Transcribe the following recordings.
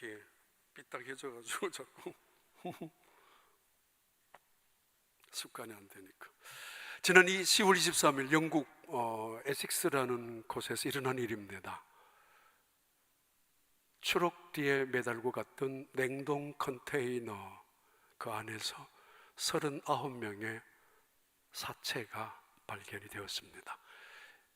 이렇게 삐딱해져가지고 자꾸 습관이 안 되니까. 지난 10월 23일 영국 에식스라는 곳에서 일어난 일입니다. 추록 뒤에 매달고 갔던 냉동 컨테이너 그 안에서 39명의 사체가 발견이 되었습니다.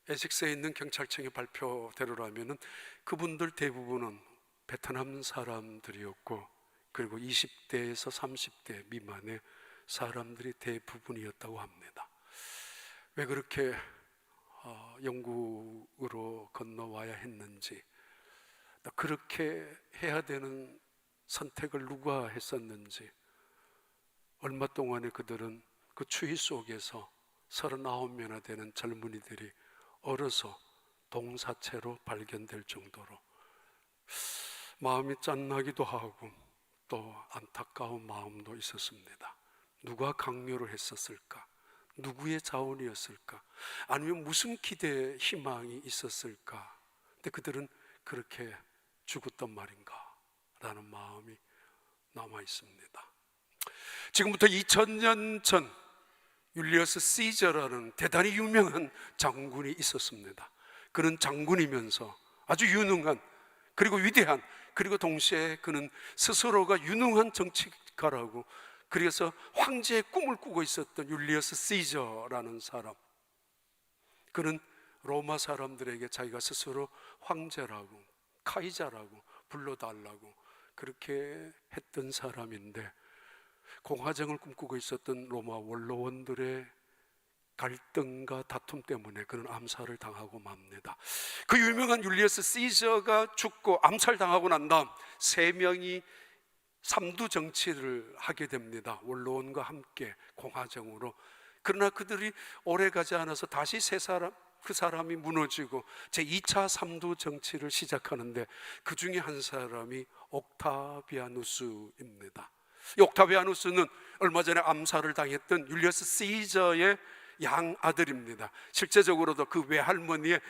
에식스에 있는 경찰청의 발표대로라면 그분들 대부분은 베트남 사람들이었고, 그리고 20대에서 30대 미만의 사람들이 대부분이었다고 합니다. 왜 그렇게 영국으로 건너와야 했는지, 그렇게 해야 되는 선택을 누가 했었는지, 얼마 동안에 그들은 그 추위 속에서 39명이나 되는 젊은이들이 얼어서 동사체로 발견될 정도로 마음이 짠나기도 하고 또 안타까운 마음도 있었습니다. 누가 강요를 했었을까? 누구의 자원이었을까? 아니면 무슨 기대, 희망이 있었을까? 근데 그들은 그렇게 죽었단 말인가? 라는 마음이 남아 있습니다. 지금부터 2000년 전 율리어스 시저라는 대단히 유명한 장군이 있었습니다. 그는 장군이면서 아주 유능한, 그리고 위대한, 그리고 동시에 그는 스스로가 유능한 정치가라고, 그래서 황제의 꿈을 꾸고 있었던 율리어스 시저라는 사람. 그는 로마 사람들에게 자기가 스스로 황제라고, 카이자라고 불러달라고 그렇게 했던 사람인데, 공화정을 꿈꾸고 있었던 로마 원로원들의 갈등과 다툼 때문에 그는 암살을 당하고 맙니다. 그 유명한 율리어스 시저가 죽고 암살당하고 난 다음 3명이 삼두 정치를 하게 됩니다. 원로원과 함께 공화정으로. 그러나 그들이 오래가지 않아서 다시 그 사람이 무너지고 제2차 삼두 정치를 시작하는데, 그 중에 한 사람이 옥타비아누스입니다. 이 옥타비아누스는 얼마 전에 암살을 당했던 율리어스 시저의 양아들입니다. 실제적으로도 그 외할머니의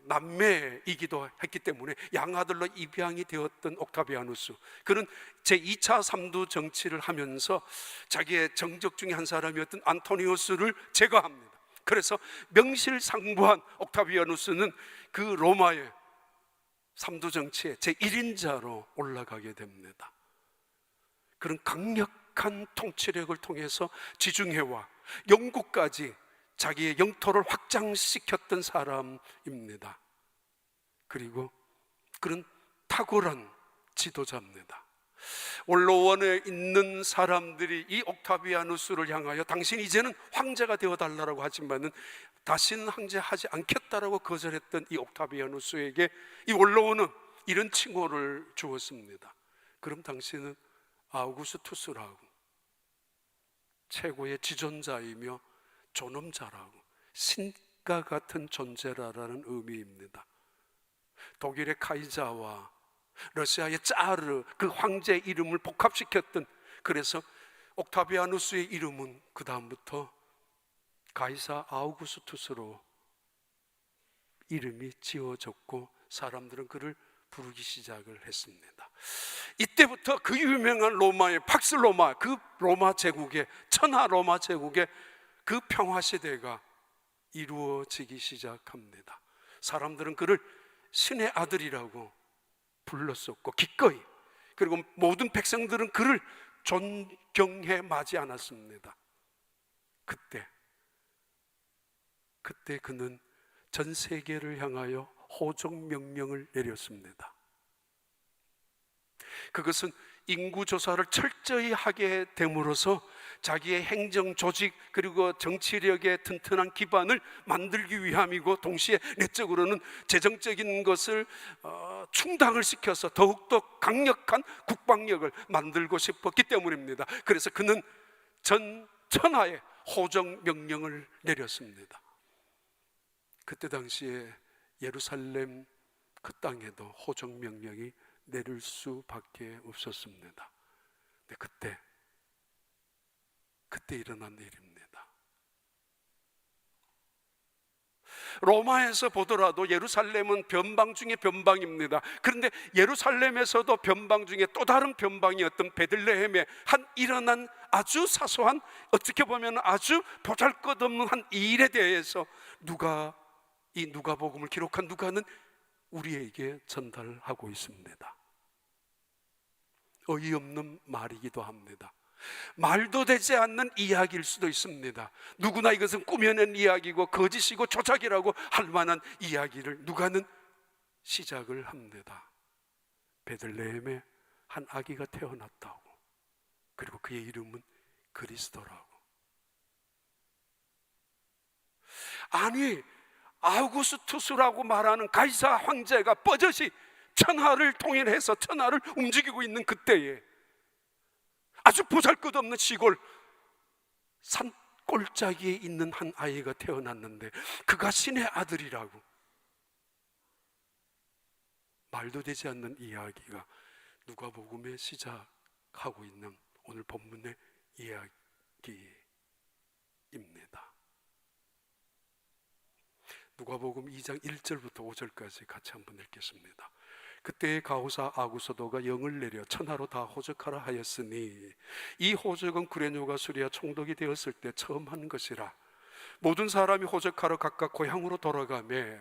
남매이기도 했기 때문에 양아들로 입양이 되었던 옥타비아누스, 그는 제2차 삼두 정치를 하면서 자기의 정적 중에 한 사람이었던 안토니우스를 제거합니다. 그래서 명실상부한 옥타비아누스는 그 로마의 삼두 정치의 제1인자로 올라가게 됩니다. 그런 강력한 통치력을 통해서 지중해와 영국까지 자기의 영토를 확장시켰던 사람입니다. 그리고 그런 탁월한 지도자입니다. 원로원에 있는 사람들이 이 옥타비아누스를 향하여 당신 이제는 황제가 되어달라고 하지만은 다시는 황제하지 않겠다라고 거절했던 이 옥타비아누스에게 이 원로원은 이런 칭호를 주었습니다. 그럼 당신은 아우구스투스라고, 최고의 지존자이며 존엄자라고, 신과 같은 존재라는 의미입니다. 독일의 카이자와 러시아의 짜르, 그 황제 이름을 복합시켰던, 그래서 옥타비아누스의 이름은 그 다음부터 가이사 아우구스투스로 이름이 지어졌고 사람들은 그를 부르기 시작을 했습니다. 이때부터 그 유명한 로마의 팍스 로마, 그 로마 제국의, 천하 로마 제국의 그 평화 시대가 이루어지기 시작합니다. 사람들은 그를 신의 아들이라고 불렀었고 기꺼이, 그리고 모든 백성들은 그를 존경해 마지 않았습니다. 그때 그는 전 세계를 향하여 호종 명령을 내렸습니다. 그것은 인구 조사를 철저히 하게 됨으로써 자기의 행정 조직 그리고 정치력의 튼튼한 기반을 만들기 위함이고, 동시에 내적으로는 재정적인 것을 충당을 시켜서 더욱더 강력한 국방력을 만들고 싶었기 때문입니다. 그래서 그는 전 천하에 호정 명령을 내렸습니다. 그때 당시에 예루살렘 그 땅에도 호정 명령이 내릴 수밖에 없었습니다. 근데 그때 일어난 일입니다. 로마에서 보더라도 예루살렘은 변방 중에 변방입니다. 그런데 예루살렘에서도 변방 중에 또 다른 변방이었던 베들레헴에 한 일어난 아주 사소한, 어떻게 보면 아주 보잘것없는 한 일에 대해서 이 누가복음을 기록한 누가는 우리에게 전달하고 있습니다. 어이없는 말이기도 합니다. 말도 되지 않는 이야기일 수도 있습니다. 누구나 이것은 꾸며낸 이야기고 거짓이고 조작이라고 할 만한 이야기를 누가는 시작을 합니다. 베들레헴에 한 아기가 태어났다고, 그리고 그의 이름은 그리스도라고. 아니, 아우구스투스라고 말하는 가이사 황제가 뻐젓이 천하를 통일해서 천하를 움직이고 있는 그때에 아주 보잘것없는 시골 산골짜기에 있는 한 아이가 태어났는데 그가 신의 아들이라고. 말도 되지 않는 이야기가 누가복음에 시작하고 있는 오늘 본문의 이야기입니다. 누가복음 2장 1절부터 5절까지 같이 한번 읽겠습니다. 그때의 가호사 아구서도가 영을 내려 천하로 다 호적하라 하였으니 이 호적은 구레뇨가 수리아 총독이 되었을 때 처음 한 것이라. 모든 사람이 호적하러 각각 고향으로 돌아가매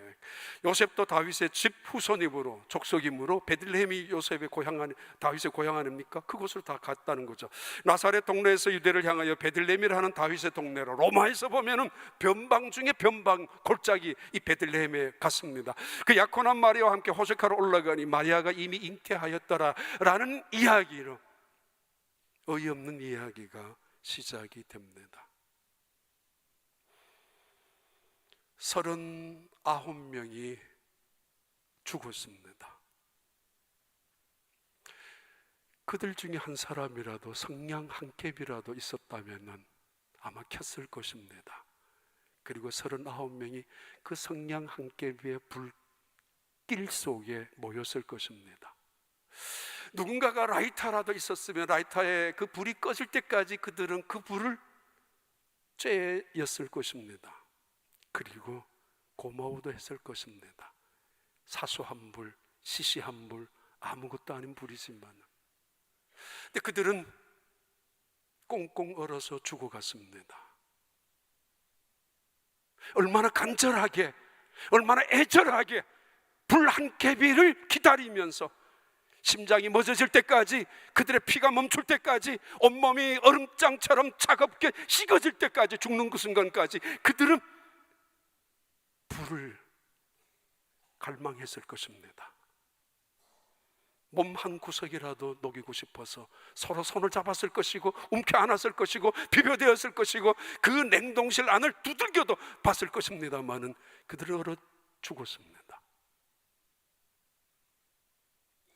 요셉도 다윗의 집 후손이므로 족속이므로 베들레헴이 요셉의 고향, 다윗의 고향 아닙니까? 그곳으로 다 갔다는 거죠. 나사렛 동네에서 유대를 향하여 베들레헴이라 하는 다윗의 동네로, 로마에서 보면은 변방 중에 변방, 골짜기 이 베들레헴에 갔습니다. 그 약혼한 마리아와 함께 호적하러 올라가니 마리아가 이미 잉태하였더라 라는 이야기로 어이없는 이야기가 시작이 됩니다. 39명이 죽었습니다. 그들 중에 한 사람이라도 성냥 한 캡이라도 있었다면 아마 켰을 것입니다. 그리고 39명이 그 성냥 한 캡의 불길 속에 모였을 것입니다. 누군가가 라이터라도 있었으면 라이터에 그 불이 꺼질 때까지 그들은 그 불을 쬐였을 것입니다. 그리고 고마워도 했을 것입니다. 사소한 불, 시시한 불, 아무것도 아닌 불이지만. 근데 그들은 꽁꽁 얼어서 죽어갔습니다. 얼마나 간절하게, 얼마나 애절하게 불 한 개비를 기다리면서 심장이 멎어질 때까지, 그들의 피가 멈출 때까지, 온몸이 얼음장처럼 차갑게 식어질 때까지, 죽는 그 순간까지 그들은 불을 갈망했을 것입니다. 몸 한 구석이라도 녹이고 싶어서 서로 손을 잡았을 것이고 움켜 안았을 것이고 비벼대었을 것이고 그 냉동실 안을 두들겨도 봤을 것입니다마는 그들은 얼어 죽었습니다.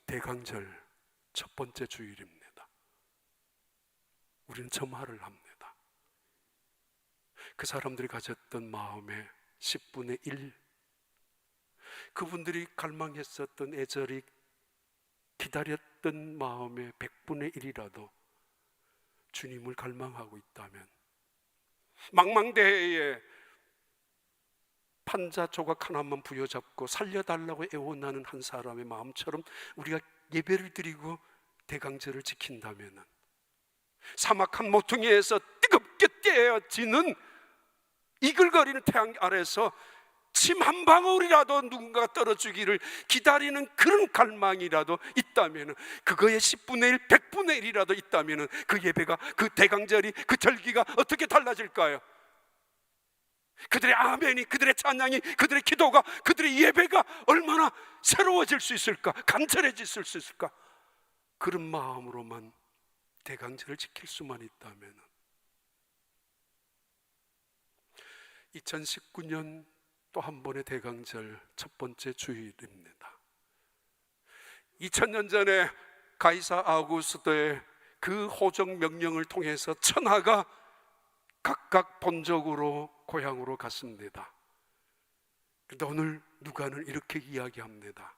대강절 첫 번째 주일입니다. 우리는 점화를 합니다. 그 사람들이 가졌던 마음의 10분의 1, 그분들이 갈망했었던, 애절히 기다렸던 마음의 100분의 1이라도 주님을 갈망하고 있다면, 망망대해에 판자 조각 하나만 부여잡고 살려달라고 애원하는 한 사람의 마음처럼 우리가 예배를 드리고 대강절을 지킨다면, 사막 한 모퉁이에서 뜨겁게 떼어지는 이글거리는 태양 아래서 침 한 방울이라도 누군가가 떨어주기를 기다리는 그런 갈망이라도 있다면, 그거의 10분의 1, 100분의 1이라도 있다면 그 예배가, 그 대강절이, 그 절기가 어떻게 달라질까요? 그들의 아멘이, 그들의 찬양이, 그들의 기도가, 그들의 예배가 얼마나 새로워질 수 있을까? 간절해질 수 있을까? 그런 마음으로만 대강절을 지킬 수만 있다면 2019년 또 한 번의 대강절 첫 번째 주일입니다. 2000년 전에 가이사 아우구스도의 그 호적 명령을 통해서 천하가 각각 본적으로 고향으로 갔습니다. 그런데 오늘 누가는 이렇게 이야기합니다.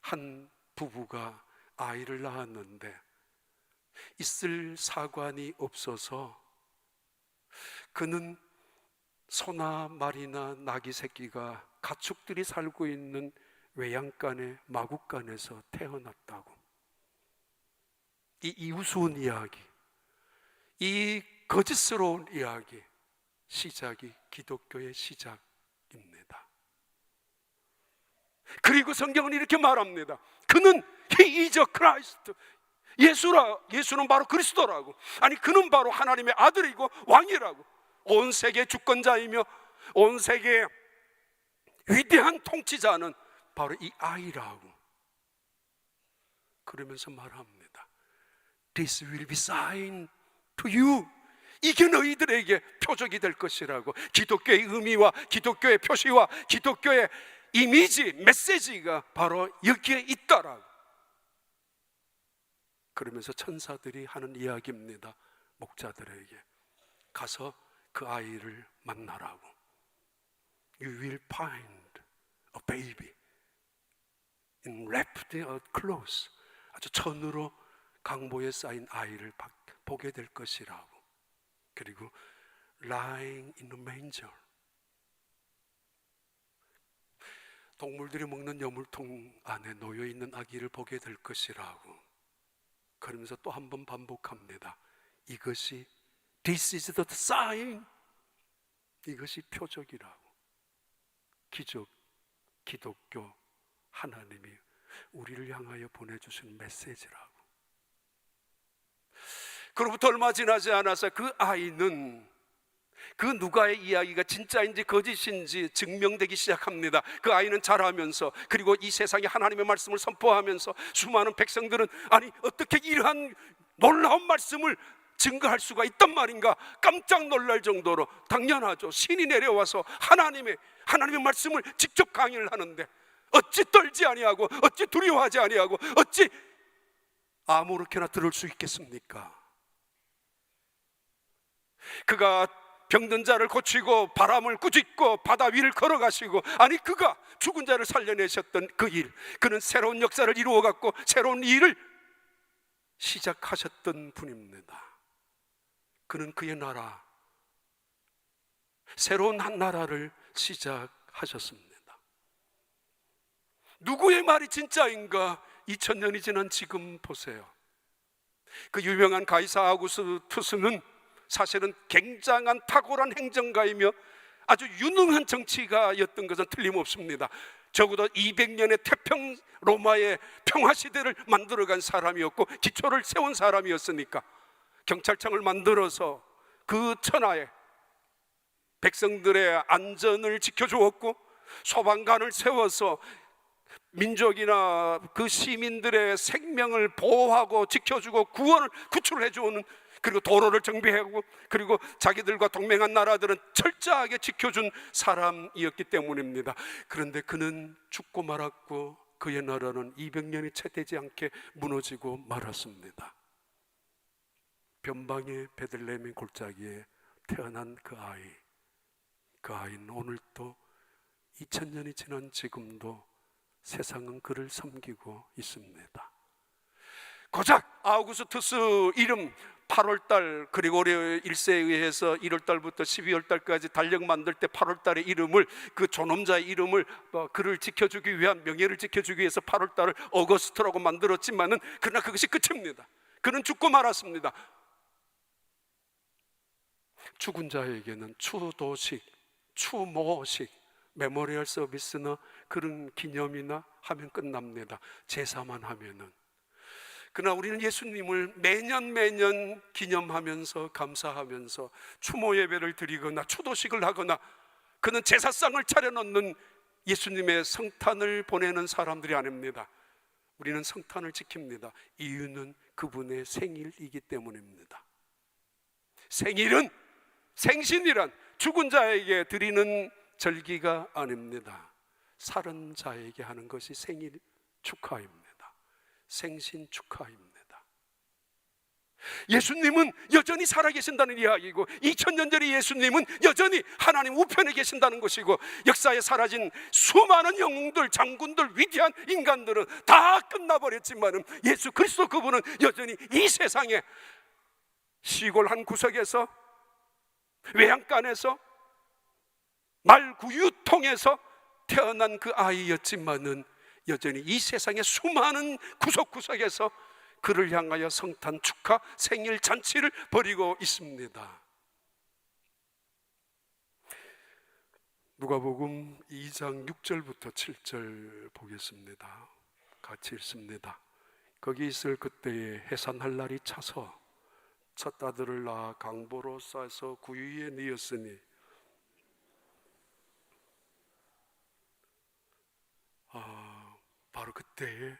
한 부부가 아이를 낳았는데 있을 사관이 없어서 그는 소나 말이나 나귀 새끼가 가축들이 살고 있는 외양간의 마구간에서 태어났다고. 이 우스운 이야기, 이 거짓스러운 이야기, 시작이 기독교의 시작입니다. 그리고 성경은 이렇게 말합니다. 그는 He is a Christ. 예수는 바로 그리스도라고. 아니, 그는 바로 하나님의 아들이고 왕이라고. 온 세계 주권자이며 온 세계의 위대한 통치자는 바로 이 아이라고. 그러면서 말합니다. This will be sign to you. 이게 너희들에게 표적이 될 것이라고. 기독교의 의미와 기독교의 표시와 기독교의 이미지, 메시지가 바로 여기에 있다라고. 그러면서 천사들이 하는 이야기입니다. 목자들에게 가서 그 아이를 만나라고. You will find a baby wrapped in clothes. 아주 천으로 강보에 쌓인 아이를 보게 될 것이라고. 그리고 lying in a manger. 동물들이 먹는 여물통 안에 놓여 있는 아기를 보게 될 것이라고. 그러면서 또 한 번 반복합니다. 이것이 This is the sign. 이것이 표적이라고. 기적, 기독교, 하나님이 우리를 향하여 보내주신 메시지라고. 그로부터 얼마 지나지 않아서 그 아이는 그 누가의 이야기가 진짜인지 거짓인지 증명되기 시작합니다. 그 아이는 자라면서, 그리고 이 세상에 하나님의 말씀을 선포하면서 수많은 백성들은 아니 어떻게 이러한 놀라운 말씀을 증거할 수가 있단 말인가 깜짝 놀랄 정도로, 당연하죠. 신이 내려와서 하나님의 말씀을 직접 강의를 하는데 어찌 떨지 아니하고 어찌 두려워하지 아니하고 어찌 아무렇게나 들을 수 있겠습니까? 그가 병든 자를 고치고 바람을 꾸짖고 바다 위를 걸어가시고, 아니 그가 죽은 자를 살려내셨던 그 일, 그는 새로운 역사를 이루어갔고 새로운 일을 시작하셨던 분입니다. 그는 그의 나라, 새로운 한 나라를 시작하셨습니다. 누구의 말이 진짜인가? 2000년이 지난 지금 보세요. 그 유명한 가이사 아우구스투스는 사실은 굉장한 탁월한 행정가이며 아주 유능한 정치가였던 것은 틀림없습니다. 적어도 200년의 태평 로마의 평화시대를 만들어간 사람이었고 기초를 세운 사람이었으니까 경찰청을 만들어서 그 천하에 백성들의 안전을 지켜주었고, 소방관을 세워서 민족이나 그 시민들의 생명을 보호하고 지켜주고 구출을 해주는, 그리고 도로를 정비하고, 그리고 자기들과 동맹한 나라들은 철저하게 지켜준 사람이었기 때문입니다. 그런데 그는 죽고 말았고 그의 나라는 200년이 채 되지 않게 무너지고 말았습니다. 변방의 베들레헴의 골짜기에 태어난 그 아이는 오늘도 2000년이 지난 지금도 세상은 그를 섬기고 있습니다. 고작 아우구스투스 이름 8월달 그리고리 1세에 의해서 1월달부터 12월달까지 달력 만들 때 8월달의 이름을, 그 존엄자의 이름을, 그를 지켜주기 위한, 명예를 지켜주기 위해서 8월달을 어거스트라고 만들었지만은 그러나 그것이 끝입니다. 그는 죽고 말았습니다. 죽은 자에게는 추도식, 추모식, 메모리얼 서비스나 그런 기념이나 하면 끝납니다. 제사만 하면은. 그러나 우리는 예수님을 매년 기념하면서 감사하면서 추모 예배를 드리거나 추도식을 하거나, 그는 제사상을 차려놓는 예수님의 성탄을 보내는 사람들이 아닙니다. 우리는 성탄을 지킵니다. 이유는 그분의 생일이기 때문입니다. 생일은, 생신이란 죽은 자에게 드리는 절기가 아닙니다. 살은 자에게 하는 것이 생일 축하입니다. 생신 축하입니다. 예수님은 여전히 살아계신다는 이야기고, 2000년 전의 예수님은 여전히 하나님 우편에 계신다는 것이고, 역사에 사라진 수많은 영웅들, 장군들, 위대한 인간들은 다 끝나버렸지만 예수 그리스도 그분은 여전히 이 세상에 시골 한 구석에서, 외양간에서 말구유통에서 태어난 그 아이였지만은 여전히 이 세상의 수많은 구석구석에서 그를 향하여 성탄 축하 생일 잔치를 벌이고 있습니다. 누가복음 2장 6절부터 7절 보겠습니다. 같이 읽습니다. 거기 있을 그때에 해산할 날이 차서 첫 아들을 낳아 강보로 싸서 구유에 뉘었으니 바로 그때에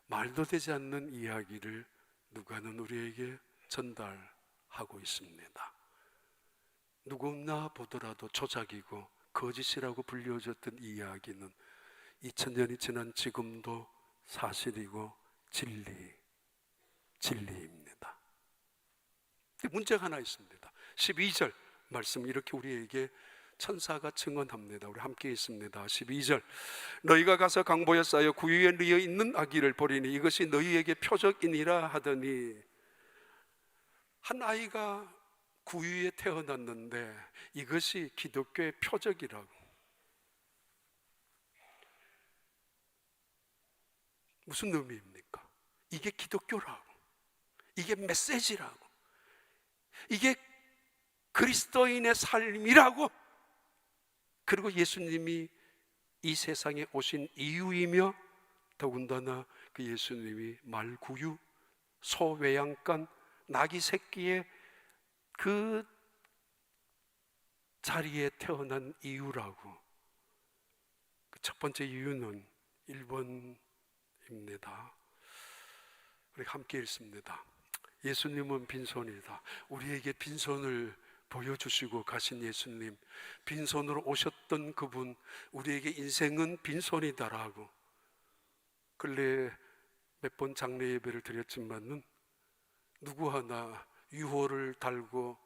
말도 되지 않는 이야기를 누가는 우리에게 전달하고 있습니다. 누구나 보더라도 조작이고 거짓이라고 불려졌던 이야기는 2000년이 지난 지금도 사실이고 진리입니다. 문제가 하나 있습니다. 12절 말씀 이렇게 우리에게 천사가 증언합니다. 우리 함께 있습니다. 12절 너희가 가서 강보에 쌓여 구유에 뉘어 있는 아기를 보리니 이것이 너희에게 표적이니라 하더니 한 아이가 구유에 태어났는데 이것이 기독교의 표적이라고. 무슨 의미입니까? 이게 기독교라고, 이게 메시지라고, 이게 그리스도인의 삶이라고, 그리고 예수님이 이 세상에 오신 이유이며 더군다나 그 예수님이 말구유, 소외양간, 나귀 새끼의 그 자리에 태어난 이유라고. 그 첫 번째 이유는 1번입니다. 우리 함께 읽습니다. 예수님은 빈손이다. 우리에게 빈손을 보여주시고 가신 예수님, 빈손으로 오셨던 그분, 우리에게 인생은 빈손이다라고. 근래 몇 번 장례 예배를 드렸지만은 누구 하나 유호를 달고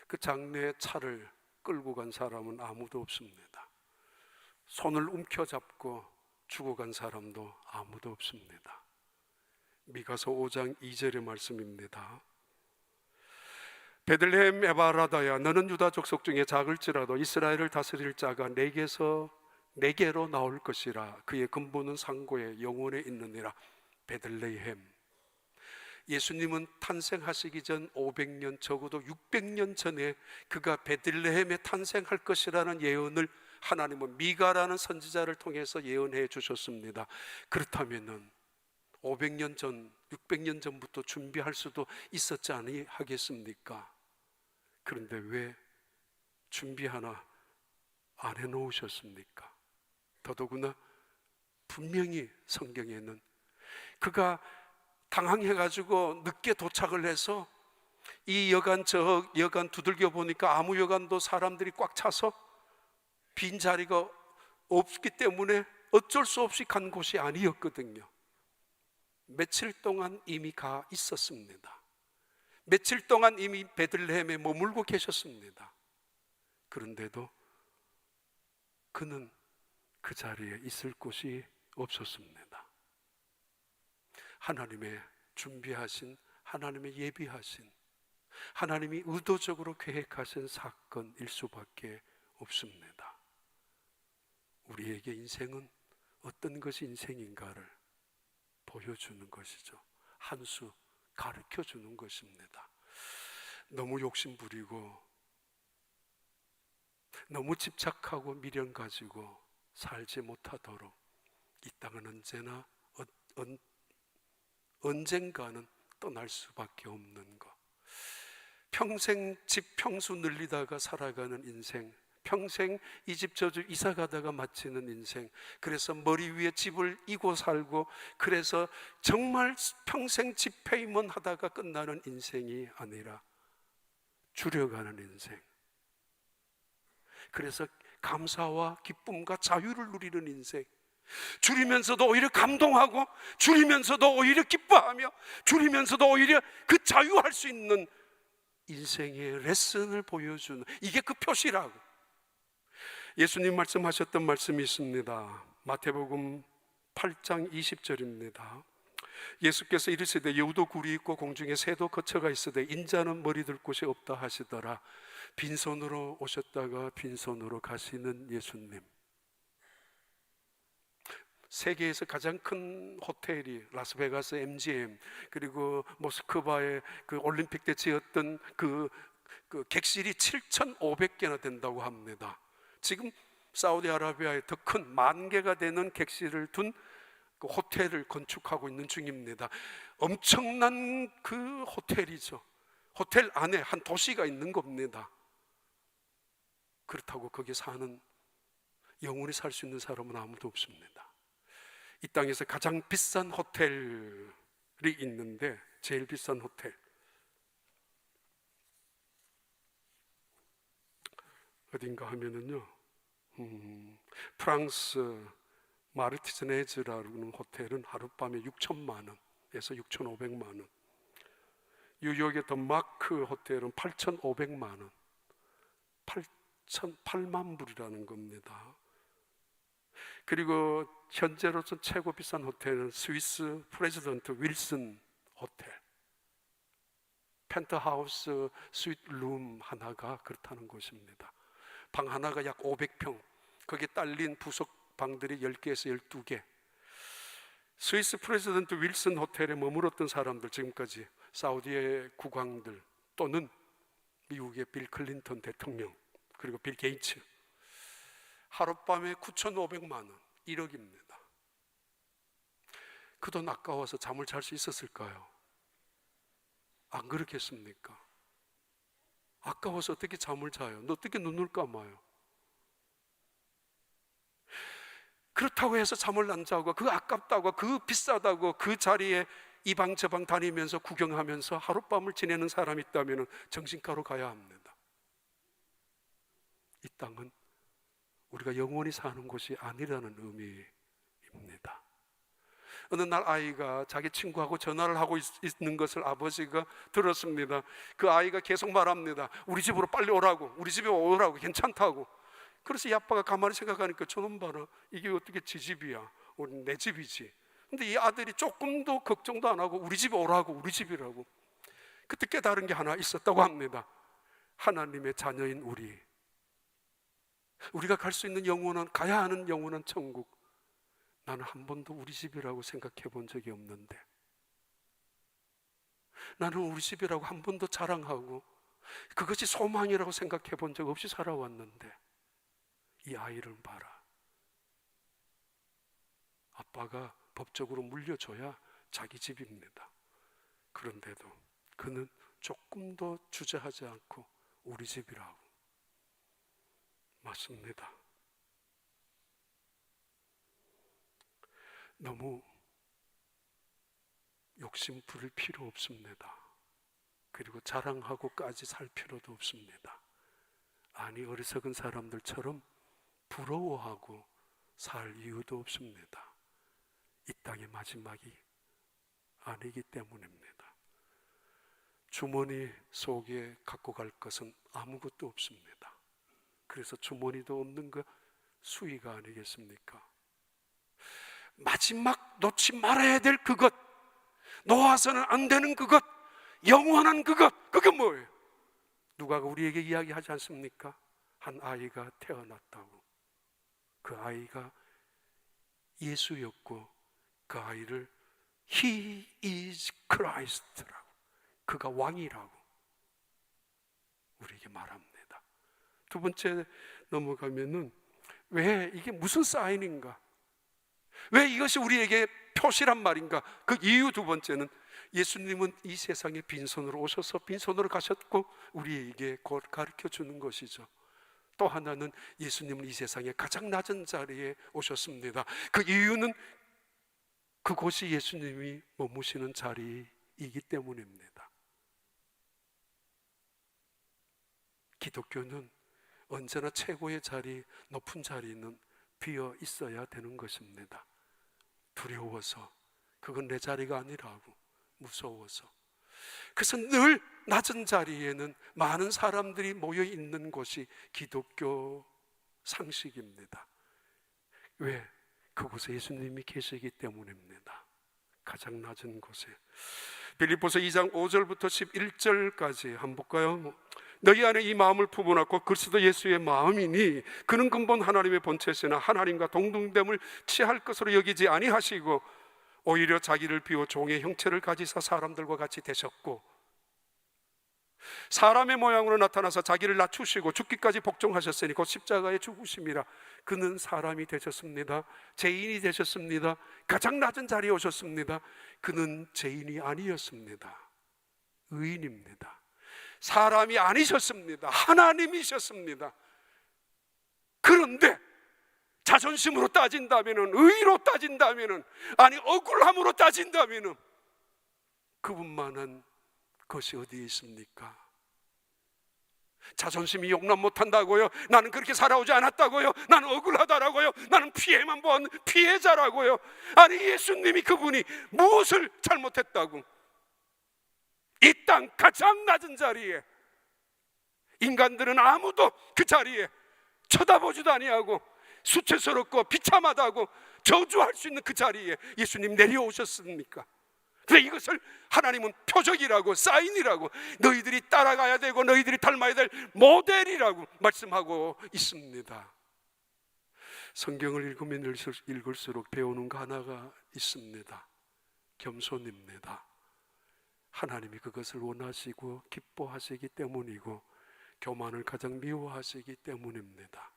그 장례 차를 끌고 간 사람은 아무도 없습니다. 손을 움켜잡고 죽어간 사람도 아무도 없습니다. 미가서 5장 2절의 말씀입니다. 베들레헴 에바라다야 너는 유다 족속 중에 작을지라도 이스라엘을 다스릴 자가 내게로 나올 것이라. 그의 근본은 상고에 영원에 있느니라. 베들레헴. 예수님은 탄생하시기 전 500년, 적어도 600년 전에 그가 베들레헴에 탄생할 것이라는 예언을 하나님은 미가라는 선지자를 통해서 예언해 주셨습니다. 그렇다면은 500년 전, 600년 전부터 준비할 수도 있었지 아니하겠습니까? 그런데 왜 준비 하나 안 해놓으셨습니까? 더더구나 분명히 성경에는 그가 당황해가지고 늦게 도착을 해서 이 여간 저 여간 두들겨 보니까 아무 여간도 사람들이 꽉 차서 빈자리가 없기 때문에 어쩔 수 없이 간 곳이 아니었거든요. 며칠 동안 이미 가 있었습니다. 며칠 동안 이미 베들레헴에 머물고 계셨습니다. 그런데도 그는 그 자리에 있을 곳이 없었습니다. 하나님의 준비하신, 하나님의 예비하신, 하나님이 의도적으로 계획하신 사건일 수밖에 없습니다. 우리에게 인생은 어떤 것이 인생인가를 보여주는 것이죠. 한 수 가르쳐주는 것입니다. 너무 욕심부리고 너무 집착하고 미련 가지고 살지 못하도록 이 땅은 언젠가는 떠날 수밖에 없는 것. 평생 집 평수 늘리다가 살아가는 인생, 평생 이 집 저 집 이사 가다가 마치는 인생, 그래서 머리 위에 집을 이고 살고 그래서 정말 평생 집페이먼 하다가 끝나는 인생이 아니라 줄여가는 인생, 그래서 감사와 기쁨과 자유를 누리는 인생, 줄이면서도 오히려 감동하고 줄이면서도 오히려 기뻐하며 줄이면서도 오히려 그 자유할 수 있는 인생의 레슨을 보여주는, 이게 그 표시라고. 예수님 말씀하셨던 말씀이 있습니다. 마태복음 8장 20절입니다. 예수께서 이르시되 여우도 굴이 있고 공중에 새도 거처가 있으되 인자는 머리 둘 곳이 없다 하시더라. 빈손으로 오셨다가 빈손으로 가시는 예수님. 세계에서 가장 큰 호텔이 라스베가스 MGM, 그리고 모스크바의 그 올림픽 때 지었던 그 객실이 7,500개나 된다고 합니다. 지금 사우디아라비아에 더 큰 10,000개가 되는 객실을 둔 그 호텔을 건축하고 있는 중입니다. 엄청난 그 호텔이죠. 호텔 안에 한 도시가 있는 겁니다. 그렇다고 거기 사는, 영원히 살 수 있는 사람은 아무도 없습니다. 이 땅에서 가장 비싼 호텔이 있는데, 제일 비싼 호텔 어딘가 하면은요, 프랑스 마르티즈네즈라는 호텔은 하룻밤에 6천만 원에서 6,500만 원, 뉴욕의 더 마크 호텔은 8,500만 원, 8만 불이라는 겁니다. 그리고 현재로서 최고 비싼 호텔은 스위스 프레지던트 윌슨 호텔, 펜트하우스 스위트 룸 하나가 그렇다는 곳입니다. 방 하나가 약 500평, 거기에 딸린 부속 방들이 10개에서 12개. 스위스 프레지던트 윌슨 호텔에 머물었던 사람들, 지금까지 사우디의 국왕들 또는 미국의 빌 클린턴 대통령, 그리고 빌 게이츠, 하룻밤에 9,500만 원, 1억입니다. 그 돈 아까워서 잠을 잘 수 있었을까요? 안 그렇겠습니까? 아까워서 어떻게 잠을 자요? 너 어떻게 눈을 감아요? 그렇다고 해서 잠을 안 자고, 그 아깝다고, 그 비싸다고 그 자리에 이방 저방 다니면서 구경하면서 하룻밤을 지내는 사람이 있다면 정신과로 가야 합니다. 이 땅은 우리가 영원히 사는 곳이 아니라는 의미입니다. 어느 날 아이가 자기 친구하고 전화를 하고 있는 것을 아버지가 들었습니다. 그 아이가 계속 말합니다. 우리 집으로 빨리 오라고, 우리 집에 오라고, 괜찮다고. 그래서 이 아빠가 가만히 생각하니까, 저놈 봐라, 이게 어떻게 지 집이야, 내 집이지. 근데 이 아들이 조금도 걱정도 안 하고 우리 집에 오라고, 우리 집이라고. 그때 깨달은 게 하나 있었다고 합니다. 하나님의 자녀인 우리가 갈 수 있는 영원한, 가야 하는 영원한 천국, 나는 한 번도 우리 집이라고 생각해 본 적이 없는데, 나는 우리 집이라고 한 번도 자랑하고 그것이 소망이라고 생각해 본 적 없이 살아왔는데, 이 아이를 봐라. 아빠가 법적으로 물려줘야 자기 집입니다. 그런데도 그는 조금도 주저하지 않고 우리 집이라고. 맞습니다. 너무 욕심 부릴 필요 없습니다. 그리고 자랑하고까지 살 필요도 없습니다. 아니, 어리석은 사람들처럼 부러워하고 살 이유도 없습니다. 이 땅의 마지막이 아니기 때문입니다. 주머니 속에 갖고 갈 것은 아무것도 없습니다. 그래서 주머니도 없는 거 수위가 아니겠습니까? 마지막 놓지 말아야 될 그것, 놓아서는 안 되는 그것, 영원한 그것, 그건 뭐예요? 누가 우리에게 이야기하지 않습니까? 한 아이가 태어났다고. 그 아이가 예수였고, 그 아이를 He is Christ라고, 그가 왕이라고 우리에게 말합니다. 두 번째 넘어가면은, 왜 이게 무슨 사인인가? 왜 이것이 우리에게 표시란 말인가? 그 이유 두 번째는, 예수님은 이 세상에 빈손으로 오셔서 빈손으로 가셨고 우리에게 곧 가르쳐 주는 것이죠. 또 하나는, 예수님은 이 세상에 가장 낮은 자리에 오셨습니다. 그 이유는 그곳이 예수님이 머무시는 자리이기 때문입니다. 기독교는 언제나 최고의 자리, 높은 자리는 비어 있어야 되는 것입니다. 두려워서, 그건 내 자리가 아니라고, 무서워서. 그래서 늘 낮은 자리에는 많은 사람들이 모여 있는 곳이 기독교 상식입니다. 왜? 그곳에 예수님이 계시기 때문입니다. 가장 낮은 곳에. 빌립보서 2장 5절부터 11절까지 한번 볼까요? 너희 안에 이 마음을 품어놨고 그리스도 예수의 마음이니 그는 근본 하나님의 본체시나 하나님과 동등됨을 취할 것으로 여기지 아니하시고 오히려 자기를 비워 종의 형체를 가지사 사람들과 같이 되셨고 사람의 모양으로 나타나서 자기를 낮추시고 죽기까지 복종하셨으니 곧 십자가에 죽으심이라. 그는 사람이 되셨습니다. 죄인이 되셨습니다. 가장 낮은 자리에 오셨습니다. 그는 죄인이 아니었습니다. 의인입니다. 사람이 아니셨습니다. 하나님이셨습니다. 그런데 자존심으로 따진다면은, 의로 따진다면은, 아니 억울함으로 따진다면은 그분만한 것이 어디에 있습니까? 자존심이 용납 못한다고요? 나는 그렇게 살아오지 않았다고요? 나는 억울하다라고요? 나는 피해만 본 피해자라고요? 아니 예수님이 그분이 무엇을 잘못했다고 이 땅 가장 낮은 자리에, 인간들은 아무도 그 자리에 쳐다보지도 아니하고 수치스럽고 비참하다고 저주할 수 있는 그 자리에 예수님 내려오셨습니까? 그런데 이것을 하나님은 표적이라고, 사인이라고, 너희들이 따라가야 되고 너희들이 닮아야 될 모델이라고 말씀하고 있습니다. 성경을 읽으면 읽을수록 배우는 거 하나가 있습니다. 겸손입니다. 하나님이 그것을 원하시고 기뻐하시기 때문이고 교만을 가장 미워하시기 때문입니다.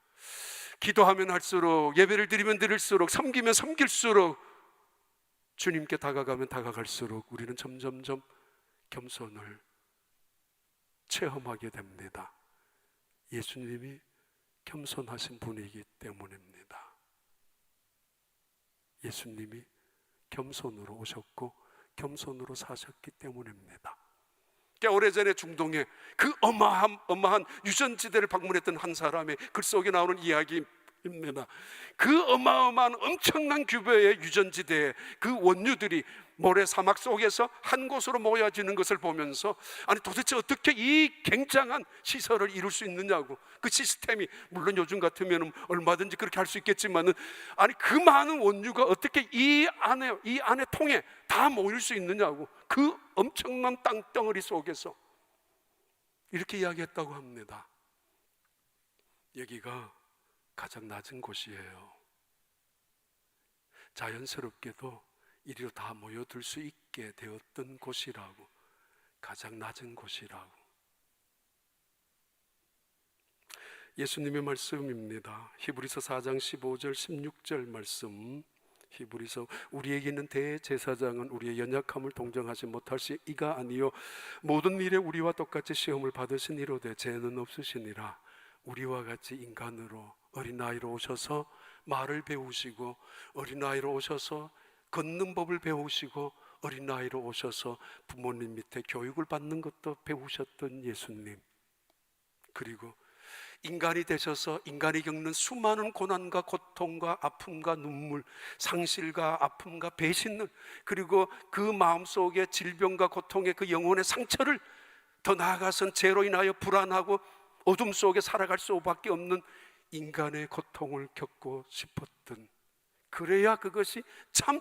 기도하면 할수록, 예배를 드리면 드릴수록, 섬기면 섬길수록, 주님께 다가가면 다가갈수록 우리는 점점점 겸손을 체험하게 됩니다. 예수님이 겸손하신 분이기 때문입니다. 예수님이 겸손으로 오셨고 겸손으로 사셨기 때문입니다. 꽤 오래전에 중동에 그 어마한 유전지대를 방문했던 한 사람의 글 속에 나오는 이야기입니다. 그 어마어마한 엄청난 규모의 유전지대에 그 원유들이 모래 사막 속에서 한 곳으로 모여지는 것을 보면서 아니 도대체 어떻게 이 굉장한 시설을 이룰 수 있느냐고, 그 시스템이 물론 요즘 같으면 얼마든지 그렇게 할 수 있겠지만은 아니 그 많은 원유가 어떻게 이 안에 통에 다 모일 수 있느냐고, 그 엄청난 땅덩어리 속에서 이렇게 이야기했다고 합니다. 여기가 가장 낮은 곳이에요. 자연스럽게도 이리로 다 모여들 수 있게 되었던 곳이라고, 가장 낮은 곳이라고. 예수님의 말씀입니다. 히브리서 4장 15절 16절 말씀. 히브리서 우리에게 있는 대제사장은 우리의 연약함을 동정하지 못하시 이가 아니요 모든 일에 우리와 똑같이 시험을 받으신 이로되 죄는 없으시니라. 우리와 같이 인간으로 어린아이로 오셔서 말을 배우시고, 어린아이로 오셔서 걷는 법을 배우시고, 어린아이로 오셔서 부모님 밑에 교육을 받는 것도 배우셨던 예수님, 그리고 인간이 되셔서 인간이 겪는 수많은 고난과 고통과 아픔과 눈물, 상실과 아픔과 배신을, 그리고 그 마음속에 질병과 고통의 그 영혼의 상처를, 더 나아가선 죄로 인하여 불안하고 어둠 속에 살아갈 수밖에 없는 인간의 고통을 겪고 싶었던, 그래야 그것이 참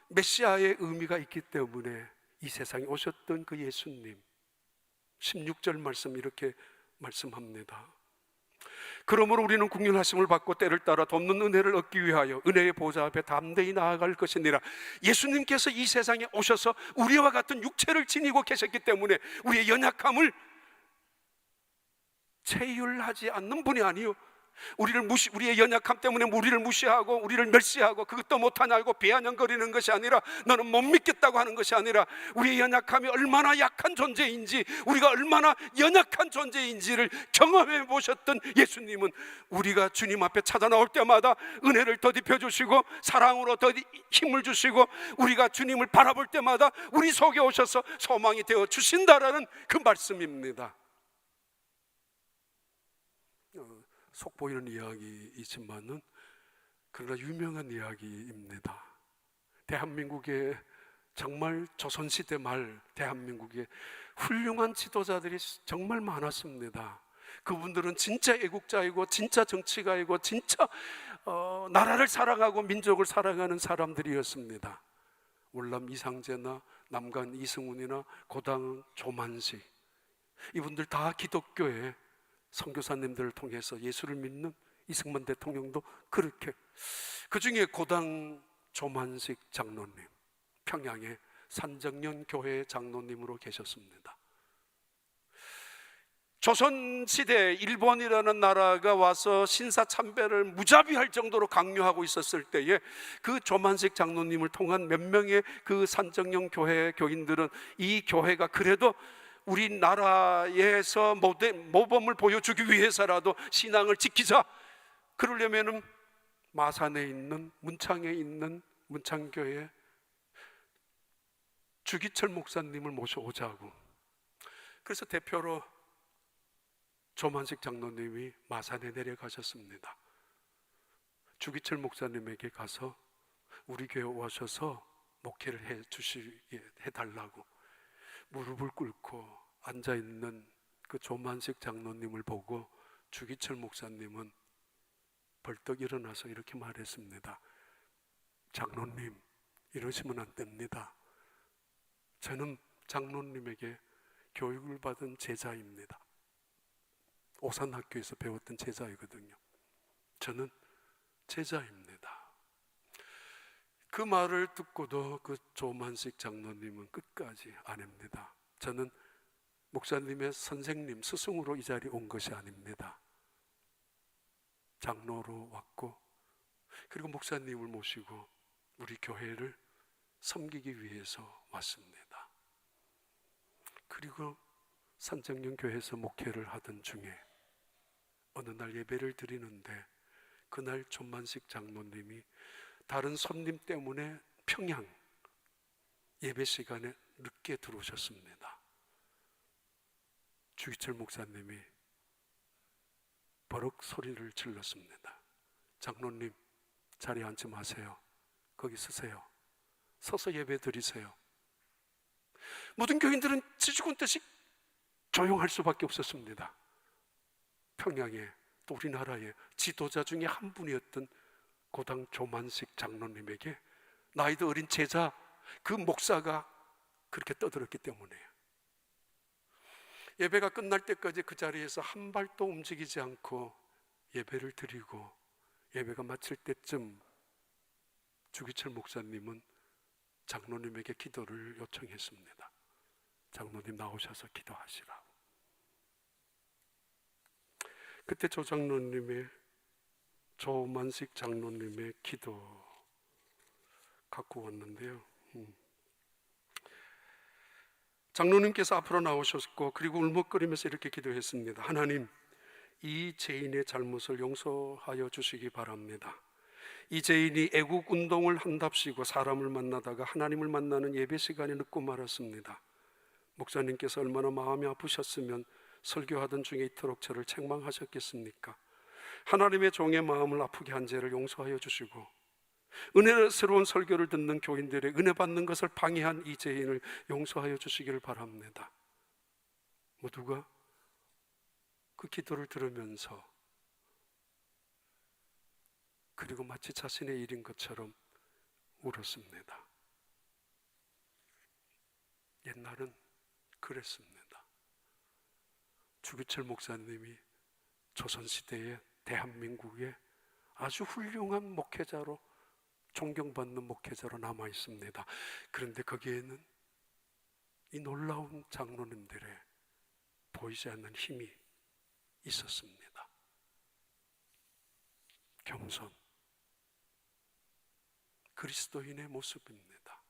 메시아의 의미가 있기 때문에 이 세상에 오셨던 그 예수님. 16절 말씀 이렇게 말씀합니다. 그러므로 우리는 국률하심을 받고 때를 따라 돕는 은혜를 얻기 위하여 은혜의 보좌 앞에 담대히 나아갈 것이니라. 예수님께서 이 세상에 오셔서 우리와 같은 육체를 지니고 계셨기 때문에 우리의 연약함을 체휼하지 않는 분이 아니요, 우리의 연약함 때문에 우리를 무시하고 우리를 멸시하고 그것도 못하냐고 비아냥거리는 것이 아니라, 너는 못 믿겠다고 하는 것이 아니라, 우리의 연약함이 얼마나 약한 존재인지, 우리가 얼마나 연약한 존재인지를 경험해 보셨던 예수님은 우리가 주님 앞에 찾아 나올 때마다 은혜를 더딥혀 주시고 사랑으로 더 힘을 주시고, 우리가 주님을 바라볼 때마다 우리 속에 오셔서 소망이 되어 주신다라는 그 말씀입니다. 속 보이는 이야기이지만은 그러나 유명한 이야기입니다. 대한민국에 정말 조선시대 말 대한민국에 훌륭한 지도자들이 정말 많았습니다. 그분들은 진짜 애국자이고 진짜 정치가이고 진짜 나라를 사랑하고 민족을 사랑하는 사람들이었습니다. 월남 이상제나 남간 이승훈이나 고당 조만식, 이분들 다 기독교의 선교사님들을 통해서 예수를 믿는 이승만 대통령도 그렇게. 그 중에 고당 조만식 장로님, 평양의 산정령 교회 장로님으로 계셨습니다. 조선시대 일본이라는 나라가 와서 신사참배를 무자비할 정도로 강요하고 있었을 때에 그 조만식 장로님을 통한 몇 명의 그 산정령 교회 교인들은 이 교회가 그래도 우리나라에서 모범을 보여주기 위해서라도 신앙을 지키자, 그러려면은 마산에 있는 문창에 있는 문창교회 주기철 목사님을 모셔오자고. 그래서 대표로 조만식 장로님이 마산에 내려가셨습니다. 주기철 목사님에게 가서 우리 교회 오셔서 목회를 해달라고 무릎을 꿇고 앉아있는 그 조만식 장로님을 보고 주기철 목사님은 벌떡 일어나서 이렇게 말했습니다. 장로님, 이러시면 안 됩니다. 저는 장로님에게 교육을 받은 제자입니다. 오산학교에서 배웠던 제자이거든요. 저는 제자입니다. 그 말을 듣고도 그 조만식 장로님은 끝까지 안 합니다. 저는 목사님의 선생님, 스승으로 이 자리에 온 것이 아닙니다. 장로로 왔고, 그리고 목사님을 모시고 우리 교회를 섬기기 위해서 왔습니다. 그리고 산정령 교회에서 목회를 하던 중에 어느 날 예배를 드리는데, 그날 조만식 장로님이 다른 손님 때문에 평양 예배 시간에 늦게 들어오셨습니다. 주기철 목사님이 버럭 소리를 질렀습니다. 장로님, 자리에 앉지 마세요. 거기 서세요. 서서 예배 드리세요. 모든 교인들은 지죽은 듯이 조용할 수밖에 없었습니다. 평양에, 또 우리나라의 지도자 중에 한 분이었던 고당 조만식 장로님에게 나이도 어린 제자 그 목사가 그렇게 떠들었기 때문에요. 예배가 끝날 때까지 그 자리에서 한 발도 움직이지 않고 예배를 드리고, 예배가 마칠 때쯤 주기철 목사님은 장로님에게 기도를 요청했습니다. 장로님 나오셔서 기도하시라고. 그때 조만식 장로님의 기도 갖고 왔는데요. 장로님께서 앞으로 나오셨고, 그리고 울먹거리면서 이렇게 기도했습니다. 하나님, 이 죄인의 잘못을 용서하여 주시기 바랍니다. 이 죄인이 애국 운동을 한답시고 사람을 만나다가 하나님을 만나는 예배 시간에 늦고 말았습니다. 목사님께서 얼마나 마음이 아프셨으면 설교하던 중에 이토록 저를 책망하셨겠습니까? 하나님의 종의 마음을 아프게 한 죄를 용서하여 주시고, 은혜스러운 설교를 듣는 교인들의 은혜 받는 것을 방해한 이 죄인을 용서하여 주시기를 바랍니다. 모두가 그 기도를 들으면서, 그리고 마치 자신의 일인 것처럼 울었습니다. 옛날은 그랬습니다. 주기철 목사님이 조선시대의 대한민국의 아주 훌륭한 목회자로, 존경받는 목회자로 남아 있습니다. 그런데 거기에는 이 놀라운 장로님들의 보이지 않는 힘이 있었습니다. 겸손, 그리스도인의 모습입니다.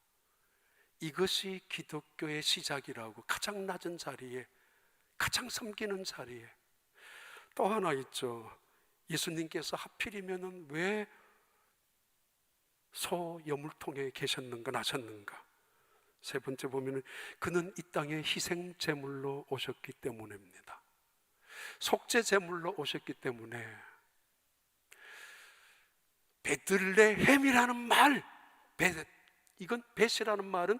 이것이 기독교의 시작이라고, 가장 낮은 자리에, 가장 섬기는 자리에. 또 하나 있죠. 예수님께서 하필이면 왜 소 여물통에 계셨는가, 나셨는가? 세 번째 보면은 그는 이 땅에 희생 제물로 오셨기 때문입니다. 속죄 제물로 오셨기 때문에. 베들레헴이라는 말, 이건 벳이라는 말은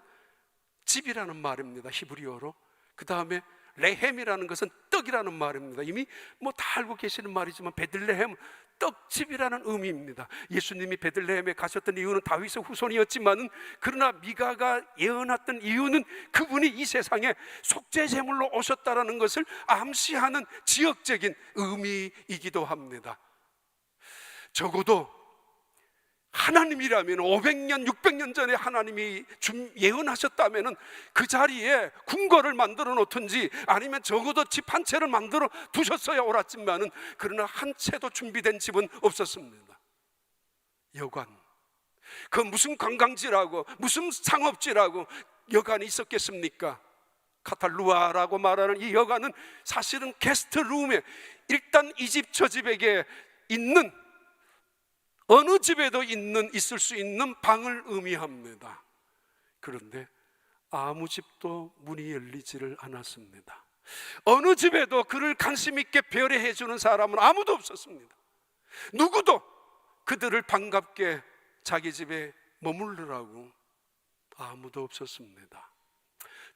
집이라는 말입니다. 히브리어로. 그 다음에 레헴이라는 것은 떡이라는 말입니다. 이미 다 알고 계시는 말이지만 베들레헴, 떡집이라는 의미입니다. 예수님이 베들레헴에 가셨던 이유는 다윗의 후손이었지만, 그러나 미가가 예언했던 이유는 그분이 이 세상에 속죄 제물로 오셨다라는 것을 암시하는 지역적인 의미이기도 합니다. 적어도 하나님이라면 500년, 600년 전에 하나님이 예언하셨다면 그 자리에 궁궐을 만들어 놓든지 아니면 적어도 집 한 채를 만들어 두셨어야 옳았지만은, 그러나 한 채도 준비된 집은 없었습니다. 여관, 그 무슨 관광지라고 무슨 상업지라고 여관이 있었겠습니까? 카탈루아라고 말하는 이 여관은 사실은 게스트룸에, 일단 이 집 저 집에게 있는, 어느 집에도 있을 수 있는 방을 의미합니다. 그런데 아무 집도 문이 열리지를 않았습니다. 어느 집에도 그를 관심 있게 배려해 주는 사람은 아무도 없었습니다. 누구도 그들을 반갑게 자기 집에 머물르라고 아무도 없었습니다.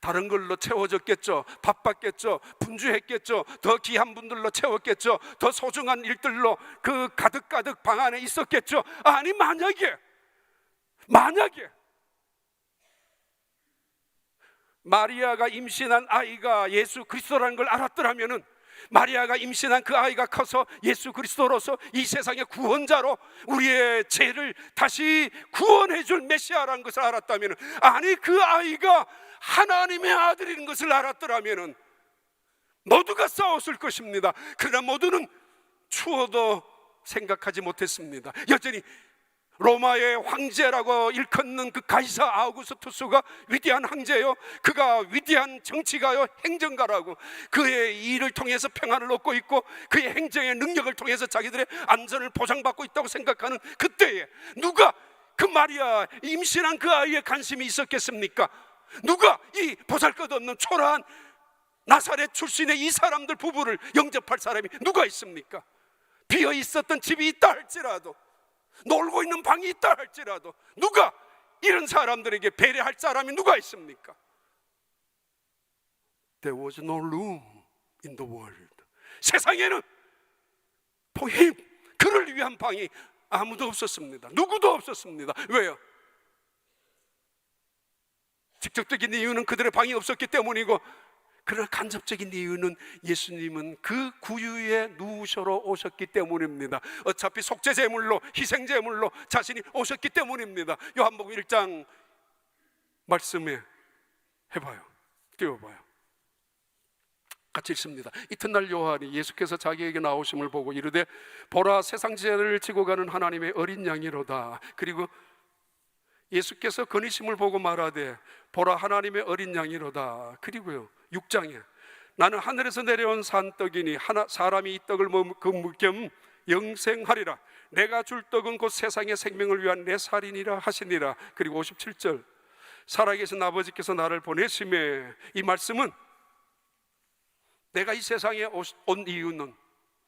다른 걸로 채워졌겠죠. 바빴겠죠. 분주했겠죠. 더 귀한 분들로 채웠겠죠. 더 소중한 일들로 그 가득가득 방 안에 있었겠죠. 아니, 만약에 마리아가 임신한 아이가 예수 그리스도라는 걸 알았더라면은, 마리아가 임신한 그 아이가 커서 예수 그리스도로서 이 세상의 구원자로 우리의 죄를 다시 구원해 줄 메시아라는 것을 알았다면, 아니 그 아이가 하나님의 아들인 것을 알았더라면 모두가 싸웠을 것입니다. 그러나 모두는 추워도 생각하지 못했습니다. 여전히 로마의 황제라고 일컫는 그 가이사 아우구스투스가 위대한 황제요, 그가 위대한 정치가요, 행정가라고, 그의 일을 통해서 평안을 얻고 있고 그의 행정의 능력을 통해서 자기들의 안전을 보장받고 있다고 생각하는 그때에 누가 그 마리아 임신한 그 아이에 관심이 있었겠습니까? 누가 이 보잘것없는 초라한 나사렛 출신의 이 사람들 부부를 영접할 사람이 누가 있습니까? 비어 있었던 집이 있다 할지라도, 놀고 있는 방이 있다 할지라도, 누가 이런 사람들에게 배려할 사람이 누가 있습니까? There was no room in the world. 세상에는 for him, 그를 위한 방이 아무도 없었습니다. 누구도 없었습니다. 왜요? 직접적인 이유는 그들의 방이 없었기 때문이고, 그러나 간접적인 이유는 예수님은 그 구유에 누우셔러 오셨기 때문입니다. 어차피 속죄제물로, 희생제물로 자신이 오셨기 때문입니다. 요한복음 1장 말씀에 해봐요. 띄워봐요. 같이 읽습니다. 이튿날 요한이 예수께서 자기에게 나오심을 보고 이르되, 보라, 세상 죄를 지고 가는 하나님의 어린 양이로다. 그리고 예수께서 건의심을 보고 말하되, 보라, 하나님의 어린 양이로다. 그리고요 6장에 나는 하늘에서 내려온 산떡이니 사람이 이 떡을 먹음 겸 영생하리라. 내가 줄 떡은 곧 세상의 생명을 위한 내 살이니라 하시니라. 그리고 57절, 살아계신 아버지께서 나를 보내심에, 이 말씀은 내가 이 세상에 온 이유는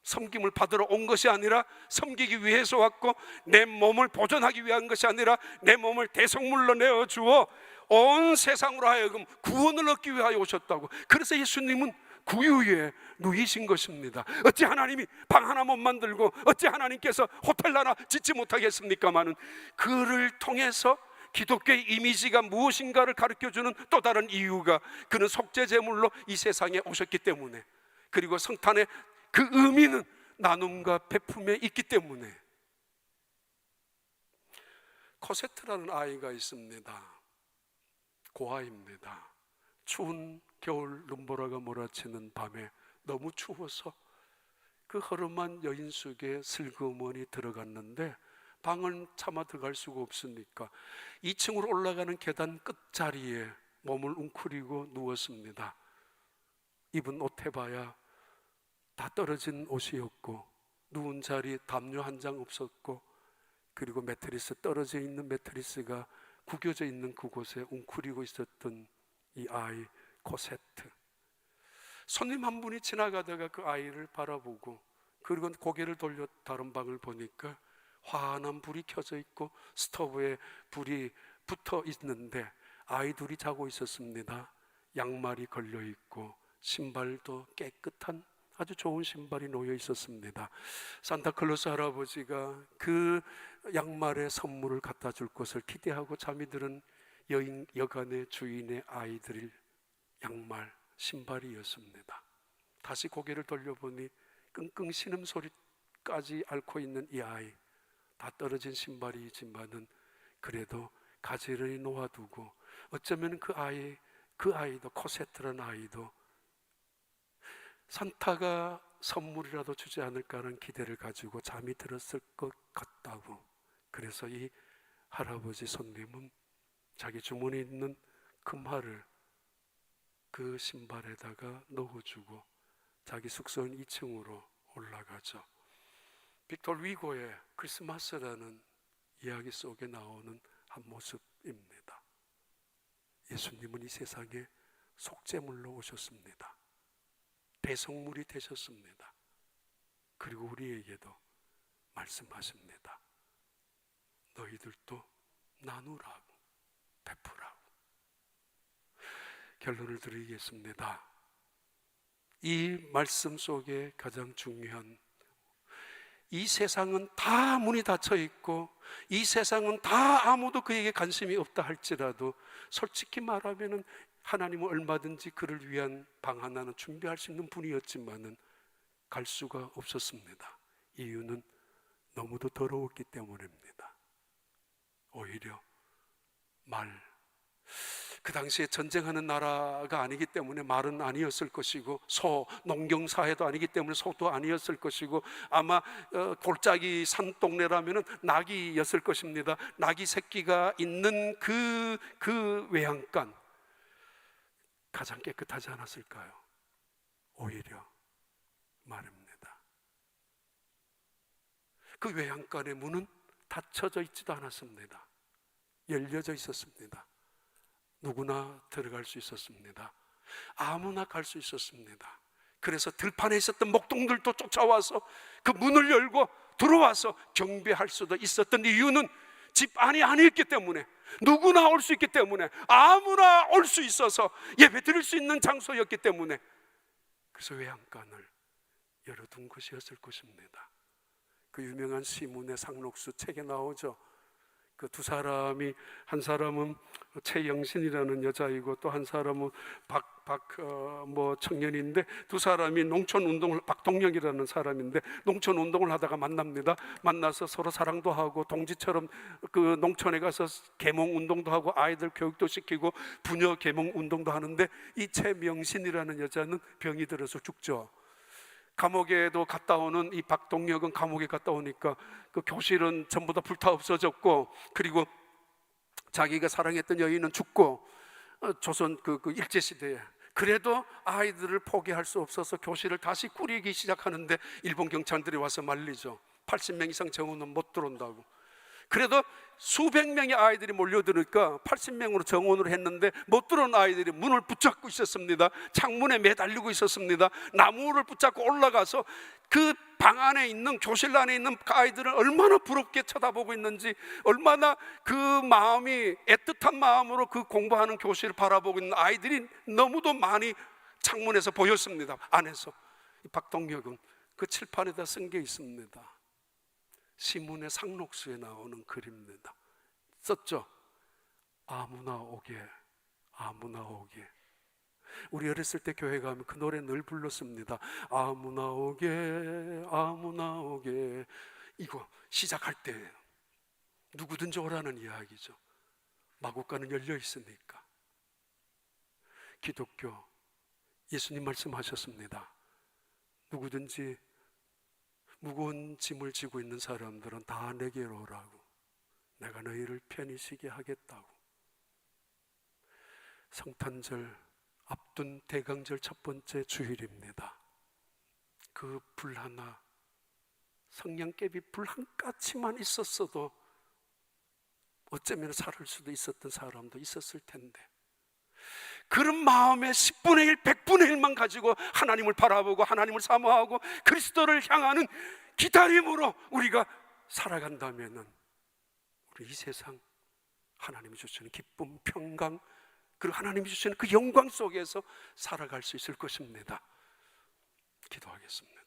섬김을 받으러 온 것이 아니라 섬기기 위해서 왔고, 내 몸을 보존하기 위한 것이 아니라 내 몸을 대속물로 내어주어 온 세상으로 하여금 구원을 얻기 위하여 오셨다고. 그래서 예수님은 구유에 누이신 것입니다. 어찌 하나님이 방 하나 못 만들고, 어찌 하나님께서 호텔 하나 짓지 못하겠습니까마는, 그를 통해서 기독교의 이미지가 무엇인가를 가르쳐주는 또 다른 이유가, 그는 속죄제물로 이 세상에 오셨기 때문에, 그리고 성탄의 그 의미는 나눔과 베품에 있기 때문에. 코세트라는 아이가 있습니다. 고아입니다. 추운 겨울 눈보라가 몰아치는 밤에 너무 추워서 그 허름한 여인 속에 슬그머니 들어갔는데 방은 차마 들어갈 수가 없으니까 2층으로 올라가는 계단 끝자리에 몸을 웅크리고 누웠습니다. 입은 옷 해봐야 다 떨어진 옷이었고, 누운 자리 담요 한 장 없었고, 그리고 매트리스, 떨어져 있는 매트리스가 구겨져 있는 그곳에 웅크리고 있었던 이 아이 코세트. 손님 한 분이 지나가다가 그 아이를 바라보고, 그리고 고개를 돌려 다른 방을 보니까 환한 불이 켜져 있고 스토브에 불이 붙어 있는데 아이 둘이 자고 있었습니다. 양말이 걸려 있고 신발도 깨끗한 아주 좋은 신발이 놓여 있었습니다. 산타클로스 할아버지가 그 양말에 선물을 갖다 줄 것을 기대하고 잠이 들은 여간의 주인의 아이들의 양말, 신발이었습니다. 다시 고개를 돌려보니 끙끙 신음소리까지 앓고 있는 이 아이, 다 떨어진 신발이지만은 그래도 가지런히 놓아두고, 어쩌면 그 아이도, 코세트라는 아이도 산타가 선물이라도 주지 않을까 하는 기대를 가지고 잠이 들었을 것 같다고. 그래서 이 할아버지 손님은 자기 주머니에 있는 금화를 그 신발에다가 넣어주고 자기 숙소인 2층으로 올라가죠. 빅토르 위고의 크리스마스라는 이야기 속에 나오는 한 모습입니다. 예수님은 이 세상에 속죄물로 오셨습니다. 배송물이 되셨습니다. 그리고 우리에게도 말씀하십니다. 너희들도 나누라고, 베푸라고. 결론을 드리겠습니다. 이 말씀 속에 가장 중요한, 이 세상은 다 문이 닫혀 있고 이 세상은 다 아무도 그에게 관심이 없다 할지라도 솔직히 말하면 하나님은 얼마든지 그를 위한 방 하나는 준비할 수 있는 분이었지만은 갈 수가 없었습니다. 이유는 너무도 더러웠기 때문입니다. 오히려 그 당시에 전쟁하는 나라가 아니기 때문에 말은 아니었을 것이고, 농경사회도 아니기 때문에 소도 아니었을 것이고, 아마 골짜기 산동네라면 나귀였을 것입니다. 나귀 새끼가 있는 그 외양간, 가장 깨끗하지 않았을까요? 오히려 말입니다. 그 외양간의 문은 닫혀져 있지도 않았습니다. 열려져 있었습니다. 누구나 들어갈 수 있었습니다. 아무나 갈 수 있었습니다. 그래서 들판에 있었던 목동들도 쫓아와서 그 문을 열고 들어와서 경배할 수도 있었던 이유는 집 안이 아니었기 때문에, 누구나 올 수 있기 때문에, 아무나 올 수 있어서 예배 드릴 수 있는 장소였기 때문에, 그래서 외양간을 열어둔 것이었을 것입니다. 그 유명한 시문의 상록수 책에 나오죠. 그 두 사람이, 한 사람은 최영신이라는 여자이고 또 한 사람은 청년인데, 두 사람이 박동영이라는 사람인데 농촌 운동을 하다가 만납니다. 만나서 서로 사랑도 하고 동지처럼 그 농촌에 가서 계몽 운동도 하고 아이들 교육도 시키고 부녀 계몽 운동도 하는데, 이 최명신이라는 여자는 병이 들어서 죽죠. 감옥에도 갔다 오는 이 박동혁은 감옥에 갔다 오니까 그 교실은 전부 다 불타 없어졌고, 그리고 자기가 사랑했던 여인은 죽고, 조선 그 일제시대에. 그래도 아이들을 포기할 수 없어서 교실을 다시 꾸리기 시작하는데 일본 경찰들이 와서 말리죠. 80명 이상 정원은 못 들어온다고. 그래도 수백 명의 아이들이 몰려드니까 80명으로 정원으로 했는데 못 들어온 아이들이 문을 붙잡고 있었습니다. 창문에 매달리고 있었습니다. 나무를 붙잡고 올라가서 그 방 안에 있는, 교실 안에 있는 아이들은 얼마나 부럽게 쳐다보고 있는지, 얼마나 그 마음이, 애틋한 마음으로 그 공부하는 교실을 바라보고 있는 아이들이 너무도 많이 창문에서 보였습니다. 안에서. 박동혁은 그 칠판에다 쓴 게 있습니다. 시문의 상록수에 나오는 글입니다. 썼죠. 아무나 오게, 아무나 오게. 우리 어렸을 때 교회 가면 그 노래 늘 불렀습니다. 아무나 오게, 아무나 오게. 이거 시작할 때 누구든지 오라는 이야기죠. 마구간은 열려 있으니까. 기독교, 예수님 말씀하셨습니다. 누구든지 무거운 짐을 지고 있는 사람들은 다 내게로 오라고, 내가 너희를 편히 쉬게 하겠다고. 성탄절 앞둔 대강절 첫 번째 주일입니다. 그 불 하나, 성냥개비 불 한 가지만 있었어도 어쩌면 살을 수도 있었던 사람도 있었을 텐데, 그런 마음에 10분의 1, 100분의 1만 가지고 하나님을 바라보고 하나님을 사모하고 그리스도를 향하는 기다림으로 우리가 살아간다면, 우리 이 세상 하나님이 주시는 기쁨, 평강, 그리고 하나님이 주시는 그 영광 속에서 살아갈 수 있을 것입니다. 기도하겠습니다.